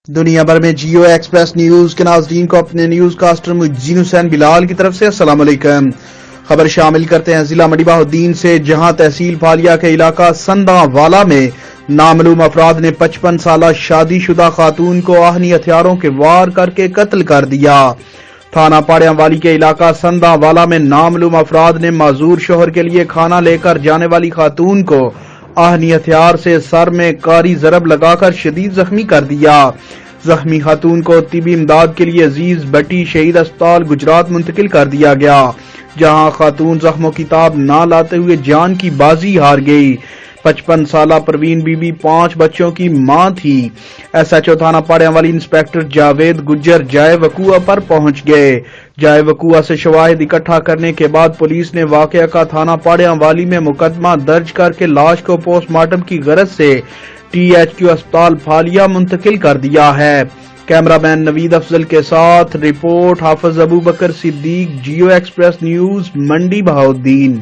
دنیا بھر میں جیو ایکسپریس نیوز کے ناظرین کو اپنے نیوز کاسٹر مجین حسین بلال کی طرف سے السلام علیکم۔ خبر شامل کرتے ہیں ضلع منڈی بہاؤالدین سے، جہاں تحصیل پھالیا کے علاقہ سنداں والا میں نامعلوم افراد نے 55 سالہ شادی شدہ خاتون کو آہنی ہتھیاروں کے وار کر کے قتل کر دیا۔ تھانہ پاڑیاں والی کے علاقہ سنداں والا میں نامعلوم افراد نے معذور شوہر کے لیے کھانا لے کر جانے والی خاتون کو آہنی ہتھیار سے سر میں کاری ضرب لگا کر شدید زخمی کر دیا۔ زخمی خاتون کو طبی امداد کے لیے عزیز بٹی شہید اسپتال گجرات منتقل کر دیا گیا، جہاں خاتون زخموں کی تاب نہ لاتے ہوئے جان کی بازی ہار گئی۔ 55 سالہ پروین بی بی 5 بچوں کی ماں تھی۔ ایس ایچ او تھانہ پاڑیاں والی انسپیکٹر جاوید گجر جائے وقوع پر پہنچ گئے۔ جائے وقوع سے شواہد اکٹھا کرنے کے بعد پولیس نے واقعہ کا تھانہ پاڑیاں والی میں مقدمہ درج کر کے لاش کو پوسٹ مارٹم کی غرض سے ٹی ایچ کیو اسپتال پھالیا منتقل کر دیا ہے۔ کیمرہ مین نوید افضل کے ساتھ رپورٹ حافظ ابوبکر صدیق، جیو ایکسپریس نیوز، منڈی بہاؤالدین۔